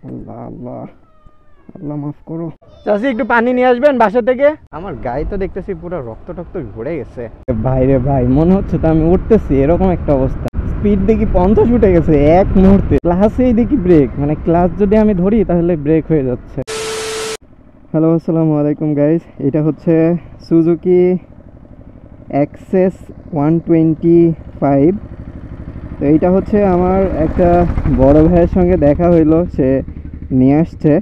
আল্লাহ আল্লাহ আল্লাহ মাফ করো। চাচি একটু পানি নিয়ে আসবেন বাসা থেকে। আমার গায়ে তো দেখতেছি পুরো রক্ত টক্ত ভরে গেছে। ভাই রে ভাই, মনে হচ্ছে তো আমি উঠতেছি, এরকম একটা অবস্থা। স্পিড দেখি 50 উঠে গেছে এক মুহূর্তে। ক্লাসেই দেখি ব্রেক, মানে ক্লাস যদি আমি ধরি তাহলে ব্রেক হয়ে যাচ্ছে। হ্যালো, আসসালামু আলাইকুম গাইস। এটা হচ্ছে সুজুকি অ্যাক্সেস 125। তো এইটা হচ্ছে আমার একটা বড় ভাইয়ের সঙ্গে দেখা হইলো, সে নিয়ে আসছে।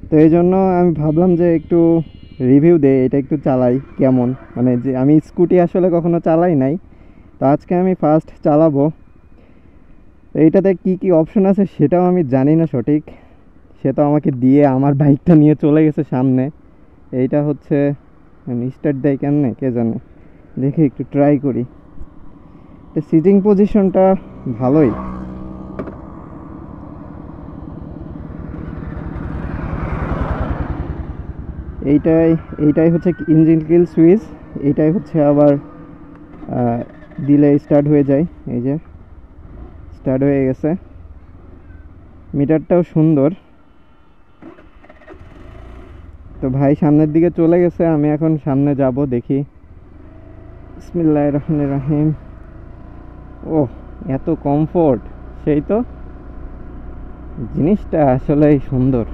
তো এই জন্য আমি ভাবলাম যে একটু রিভিউ দেই, এটা একটু চালাই কেমন, মানে যে আমি স্কুটি আসলে কখনো চালাই নাই, তো আজকে আমি ফার্স্ট চালাবো। তো এইটাতে কি কি অপশন আছে সেটাও আমি জানি না সঠিক। সে তো আমাকে দিয়ে আমার বাইকটা নিয়ে চলে গেছে সামনে। এইটা হচ্ছে স্টার্ট দেয় কেমনে কে জানে, দেখে একটু ট্রাই করি। সিটিং পজিশনটা ভালোই। এইটাই হচ্ছে ইঞ্জিন কিল সুইচ। এইটাই হচ্ছে আবার দিলে স্টার্ট হয়ে যায়। এই যে স্টার্ট হয়ে গেছে, মিটারটাও সুন্দর। তো ভাই সামনের দিকে চলে গেছে, আমি এখন সামনে যাব, দেখি। বিসমিল্লাহির রহমানির রহিম। ও, এত কমফোর্ট, সেই তো জিনিসটা আসলেই সুন্দর।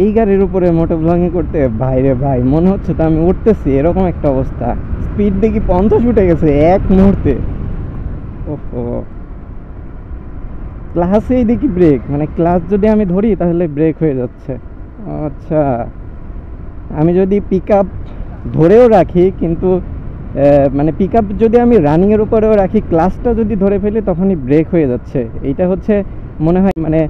এই গাড়ির উপরে মোটো ব্লগিং করতে ভাইরে ভাই, মনে হচ্ছে তো আমি উঠতেছি, এরকম একটা অবস্থা। স্পিড দেখি 50 উঠে গেছে এক মুহূর্তে। ওহো, ক্লাসেই দেখি ব্রেক, মানে ক্লাস যদি আমি ধরি তাহলে ব্রেক হয়ে যাচ্ছে। আচ্ছা, আমি যদি পিক আপ ধরেও রাখি, কিন্তু মানে পিক আপ যদি আমি রানিংয়ের উপরেও রাখি, ক্লাসটা যদি ধরে ফেলি তখনই ব্রেক হয়ে যাচ্ছে। এইটা হচ্ছে মনে হয়, মানে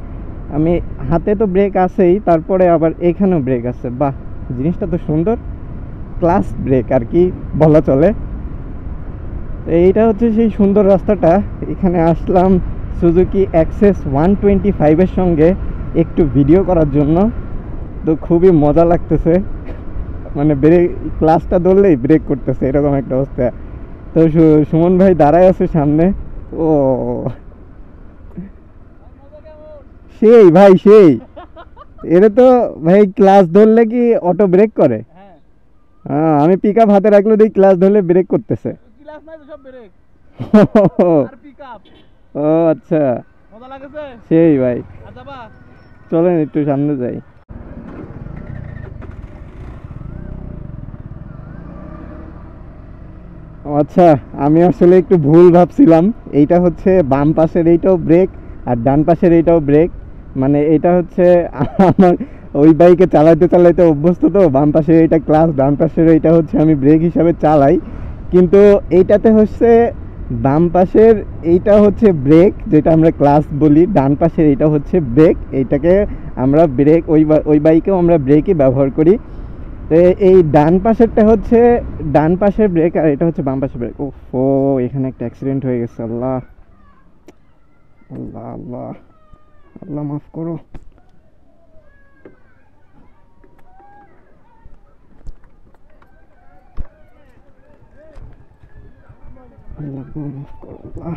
আমি হাতে তো ব্রেক আছেই, তারপরে আবার এখানেও ব্রেক আছে। বাহ, জিনিসটা তো সুন্দর। ক্লাস ব্রেক আর কি বলা চলে। তো এইটা হচ্ছে সেই সুন্দর রাস্তাটা। এখানে আসলাম সুজুকি অ্যাক্সেস 125-এর সঙ্গে একটু ভিডিও করার জন্য। তো খুবই মজা লাগতেছে, মানে ব্রেক, ক্লাসটা ধরলেই ব্রেক করতেছে, এরকম একটা অবস্থা। তো সুমন ভাই দাঁড়ায় আছে সামনে। ও সেই ভাই, সেই এটা তো ভাই ক্লাস ধরলে কি অটো ব্রেক করে? হ্যাঁ, আমি পিক আপ হাতে রাখলে দেখি ক্লাস ধরলে ব্রেক করতেছে। ও আচ্ছা, সেই ভাই। চলেন একটু সামনে যাই। আচ্ছা, আমি আসলে একটু ভুল ভাবছিলাম। এইটা হচ্ছে বাম পাশের এইটাও ব্রেক, আর ডান পাশের এইটাও ব্রেক। মানে এটা হচ্ছে আমার ওই বাইকে চালাইতে চালাইতে অভ্যস্ত, তো বাম পাশের এইটা ক্লাস, ডান পাশের এইটা হচ্ছে আমি ব্রেক হিসাবে চালাই। কিন্তু এইটাতে হচ্ছে বাম পাশের এইটা হচ্ছে ব্রেক, যেটা আমরা ক্লাস বলি, ডান পাশের এইটা হচ্ছে ব্রেক। এইটাকে আমরা ব্রেক, ওই বাইকেও আমরা ব্রেকই ব্যবহার করি। তো এই ডান পাশেরটা হচ্ছে ডান পাশের ব্রেক, আর এটা হচ্ছে বাম পাশের ব্রেক। ওফো, এখানে একটা অ্যাক্সিডেন্ট হয়ে গেছে। আল্লাহ আল্লাহ আল্লাহ আল্লাহ মাফ করো। আল্লাহ মাফ করো। আল্লাহ,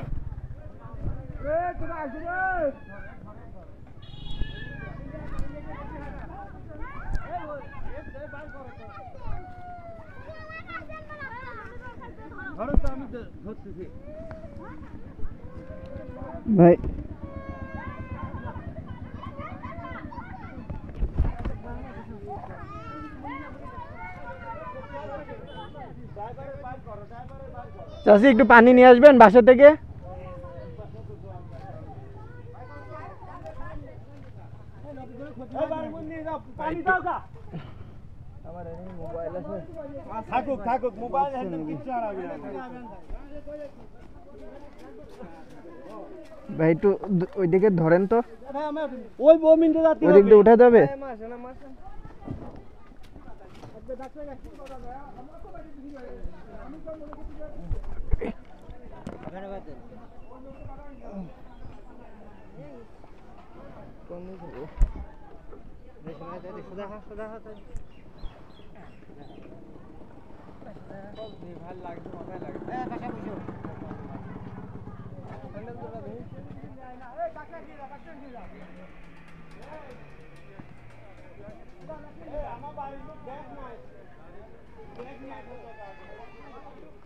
ভাই চাচি একটু পানি নিয়ে আসবেন বাসা থেকে। থাকুক মোবাইল ভাই একটু ওইদিকে ধরেন তো, ওইদিক দিয়ে উঠা যাবে।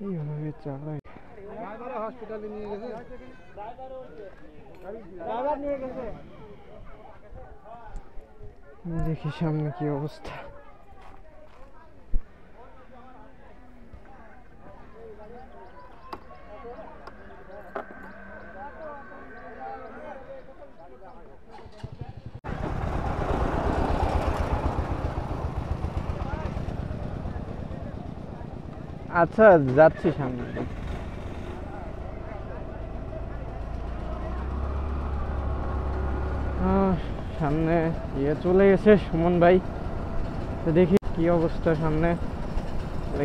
এইভাবে চালাই। হসপিটালে নিয়ে গেছে, দেখি সামনে কি অবস্থা। আচ্ছা যাচ্ছি সামনে। সামনে চলে গেছে সুমন ভাই, তো দেখি কি অবস্থা সামনে।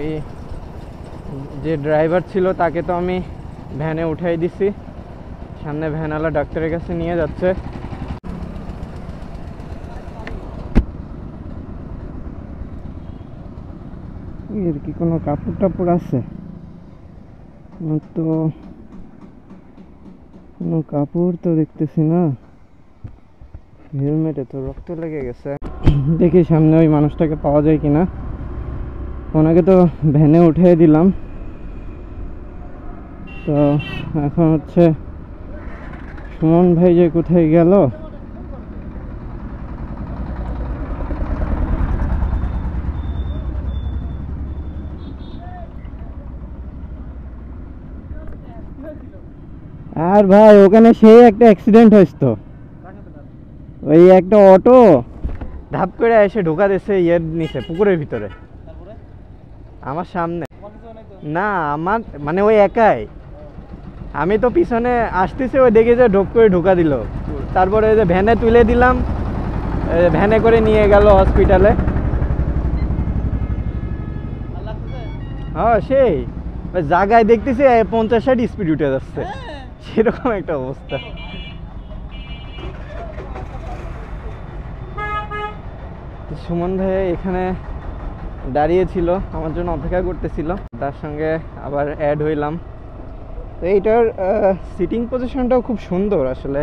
এই যে ড্রাইভার ছিল তাকে তো আমি ভ্যানে উঠাই দিছি, সামনে ভ্যানওয়ালা ডাক্তারের কাছে নিয়ে যাচ্ছে। এর কি কোনো কাপড় টাপড় আছে? তো কোনো কাপড় তো দেখতেছি না, হেলমেটে তো রক্ত লেগে গেছে। দেখি সামনে ওই মানুষটাকে পাওয়া যায় কিনা। ওনাকে তো ভ্যানে উঠিয়ে দিলাম, তো এখন হচ্ছে সুমন ভাই যে কোথায় গেল। আর ভাই ওখানে সেই একটা অ্যাক্সিডেন্ট হয়েছিল, ওই একটা অটো ধাপ করে এসে ঢোকা দিয়েছে ইয়ের নিচে, পুকুরের ভিতরে আমার সামনে। না আমার মানে ওই একাই, আমি তো পিছনে আসতেছি, ওই দেখে যে ঢোক করে ঢোকা দিল। তারপরে ওই যে ভ্যানে তুলে দিলাম, ভ্যানে করে নিয়ে গেল হসপিটালে। হ্যাঁ সেই জায়গায় দেখতেছি 50-60 স্পিড উঠে যাচ্ছে, সেরকম একটা অবস্থা। সুমন ভাই এখানে দাঁড়িয়েছিল, আমার জন্য অপেক্ষা করতেছিল, তার সঙ্গে আবার অ্যাড হইলাম। তো এইটার সিটিং পজিশনটাও খুব সুন্দর আসলে।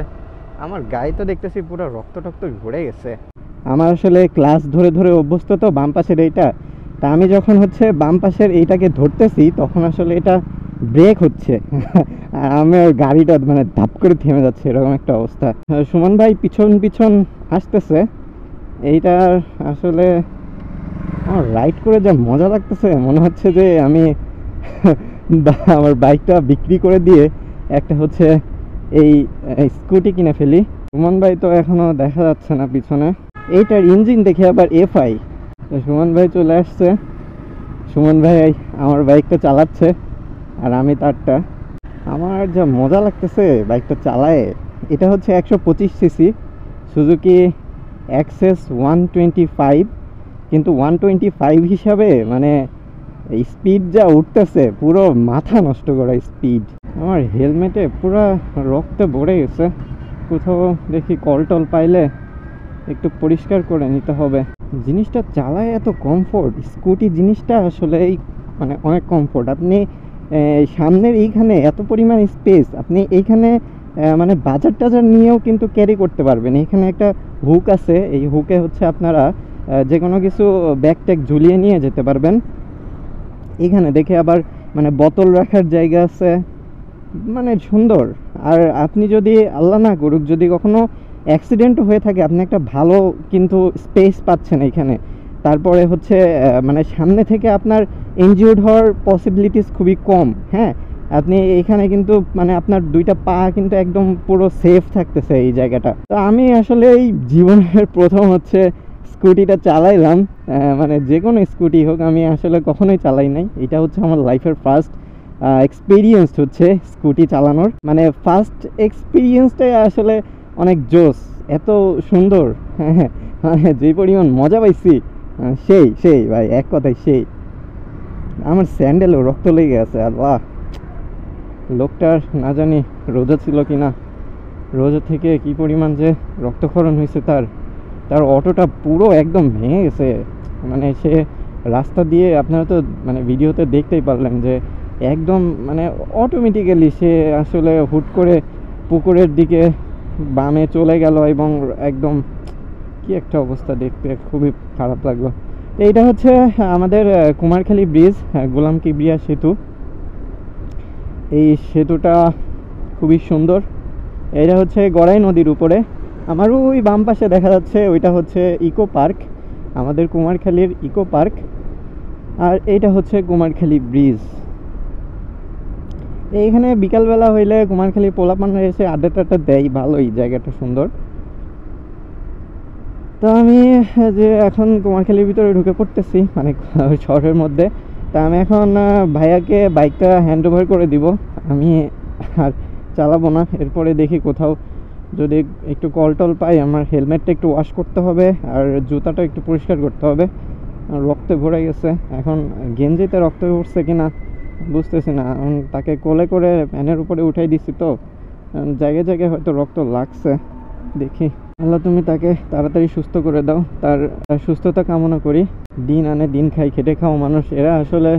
আমার গায়ে তো দেখতেছি পুরো রক্ত টক্ত ভরে গেছে। আমার আসলে ক্লাস ধরে ধরে অভ্যস্ত তো বাম পাশের এইটা, তা আমি যখন হচ্ছে বাম পাশের এইটাকে ধরতেছি তখন আসলে এটা ব্রেক হচ্ছে আর আমার গাড়িটা মানে ধাপ করে থেমে যাচ্ছে, এরকম একটা অবস্থা। সুমন ভাই পিছন পিছন আসতেছে, এইটার আসলে আমার রাইড করে যা মজা লাগতেছে, মনে হচ্ছে যে আমি আমার বাইকটা বিক্রি করে দিয়ে একটা হচ্ছে এই স্কুটি কিনে ফেলি। সুমন ভাই তো এখনো দেখা যাচ্ছে না পিছনে, এইটার ইঞ্জিন দেখে আবার এফআই। সুমন ভাই চলে আসছে, সুমন ভাই আমার বাইকটা চালাচ্ছে আর আমি তারটা। আমার যা মজা লাগতেছে বাইকটা চালায়। এটা হচ্ছে 125 সিসি সুজুকি অ্যাক্সেস 125, কিন্তু 125 হিসাবে মানে স্পিড যা উঠতেছে পুরো মাথা নষ্ট করা স্পিড। আমার হেলমেটে পুরো রক্তে ভরে গেছে, কোথাও দেখি কল টল পাইলে একটু পরিষ্কার করে নিতে হবে। জিনিসটা চালায় এত কমফোর্ট, স্কুটি জিনিসটা আসলে মানে অনেক কমফোর্ট। আপনি সামনের এইখানে এত পরিমাণ স্পেস, আপনি এইখানে মানে বাজার টাজার নিয়েও কিন্তু ক্যারি করতে পারবেন। এখানে একটা হুক আছে, এই হুকে হচ্ছে আপনারা যে কোনো কিছু ব্যাগ ট্যাগ ঝুলিয়ে নিয়ে যেতে পারবেন। এখানে দেখে আবার মানে বোতল রাখার জায়গা আছে, মানে সুন্দর। আর আপনি যদি আল্লাহ না করুক যদি কখনো অ্যাক্সিডেন্ট হয়ে থাকে, আপনি একটা ভালো কিন্তু স্পেস পাচ্ছেন এখানে। তারপরে হচ্ছে মানে সামনে থেকে আপনার ইনজিউর্ড হওয়ার পসিবিলিটিস খুবই কম। হ্যাঁ, আপনি এখানে কিন্তু মানে আপনার দুইটা পা কিন্তু একদম পুরো সেফ থাকতেছে এই জায়গাটা। তো আমি আসলে এই জীবনের প্রথম হচ্ছে স্কুটিটা চালাইলাম, মানে যে কোনো স্কুটি হোক আমি আসলে কখনোই চালাই নাই, এটা হচ্ছে আমার লাইফের ফার্স্ট এক্সপিরিয়েন্স হচ্ছে স্কুটি চালানোর। মানে ফার্স্ট এক্সপিরিয়েন্সটাই আসলে অনেক জোস, এত সুন্দর। হ্যাঁ, মানে যে পরিমাণ মজা পাইছি সেই সেই ভাই, এক কথায় সেই। আমার স্যান্ডেলও রক্ত লেগে আছে। আল্লাহ, লোকটার না জানি রোজা ছিল কি না, রোজা থেকে কি পরিমাণ যে রক্তক্ষরণ হয়েছে তার অটোটা পুরো একদম ভেঙে গেছে। মানে সে রাস্তা দিয়ে, আপনারা তো মানে ভিডিওতে দেখতেই পারলেন যে একদম মানে অটোমেটিক্যালি সে আসলে হুট করে পুকুরের দিকে বামে চলে গেল এবং একদম কি একটা অবস্থা, দেখতে খুবই খারাপ লাগলো। এইটা হচ্ছে আমাদের কুমারখালী ব্রিজ, গোলাম কিবরিয়া সেতু। এই সেতুটা খুবই সুন্দর। এটা হচ্ছে গড়াই নদীর উপরে। আমার ওই বাম পাশে দেখা যাচ্ছে ওইটা হচ্ছে ইকো পার্ক, আমাদের কুমারখালীর ইকো পার্ক। আর এইটা হচ্ছে কুমারখালী ব্রিজ। এইখানে বিকালবেলা হইলে কুমারখালী পোলাপানরা এসে আড্ডা টাড্ডা দেয়, ভালোই, জায়গাটা সুন্দর। তো আমি যে এখন কুমারখালীর ভিতরে ঢুকে পড়তেছি, মানে শহরের মধ্যে। তা আমি এখন ভাইয়াকে বাইকটা হ্যান্ড ওভার করে দিব, আমি আর চালাবো না। এরপরে দেখি কোথাও যদি একটু কল টল পাই, আমার হেলমেটটা একটু ওয়াশ করতে হবে আর জুতাটা একটু পরিষ্কার করতে হবে, রক্তে ভরে গেছে। এখন গেঞ্জিতে রক্ত উঠছে কিনা বুঝতেছি না। তাকে কোলে করে ফ্যানের উপরে উঠাই দিছি, তো জায়গায় জায়গায় হয়তো রক্ত লাগছে। দেখি, আল্লাহ তুমি তাকে তাড়াতাড়ি সুস্থ করে দাও, তার সুস্থতা কামনা করি। দিন আনে দিন খাই, খেটে খাওয়া মানুষ এরা, আসলে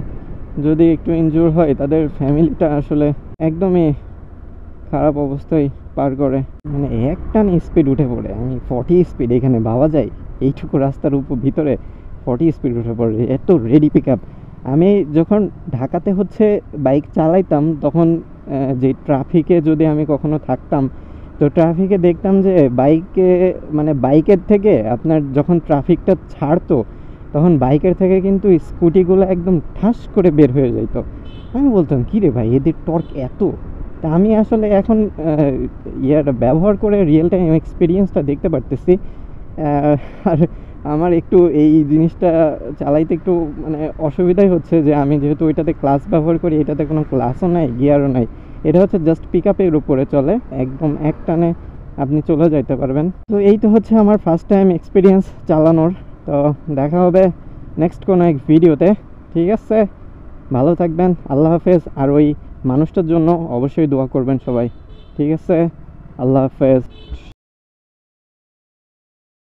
যদি একটু ইনজুর হয় তাদের ফ্যামিলিটা আসলে একদমই খারাপ অবস্থায় পার করে। মানে একটানে স্পিড উঠে পড়ে, আমি 40 স্পিড, এখানে ভাবা যায় এইটুকু রাস্তার উপর ভিতরে 40 স্পিড উঠে পড়ে, এত রেডি পিক আপ। আমি যখন ঢাকাতে হচ্ছে বাইক চালাইতাম, তখন যে ট্রাফিকে যদি আমি কখনো থাকতাম, তো ট্রাফিকে দেখতাম যে বাইকে, মানে বাইকের থেকে আপনার যখন ট্রাফিকটা ছাড়তো, তখন বাইকের থেকে কিন্তু স্কুটিগুলো একদম ঠাস করে বের হয়ে যেত। আমি বলতাম কী রে ভাই, এদের টর্ক এত। তা আমি আসলে এখন ইয়াটা ব্যবহার করে রিয়েল টাইম এক্সপিরিয়েন্সটা দেখতে পারতেছি। আর আমার একটু এই জিনিসটা চালাইতে একটু মানে অসুবিধাই হচ্ছে, যে আমি যেহেতু ওইটাতে ক্লাস ব্যবহার করি, এটাতে কোনো ক্লাসও নাই, গিয়ারও নাই। এটা হচ্ছে জাস্ট পিক আপের উপরে চলে, একদম এক টানে আপনি চলে যাইতে পারবেন। তো এই তো হচ্ছে আমার ফার্স্ট টাইম এক্সপিরিয়েন্স চালানোর। তো দেখা হবে নেক্সট কোনো এক ভিডিওতে, ঠিক আছে? ভালো থাকবেন, আল্লাহ হাফেজ। আর ওই মানুষটার জন্য অবশ্যই দোয়া করবেন সবাই, ঠিক আছে? আল্লাহ হাফেজ।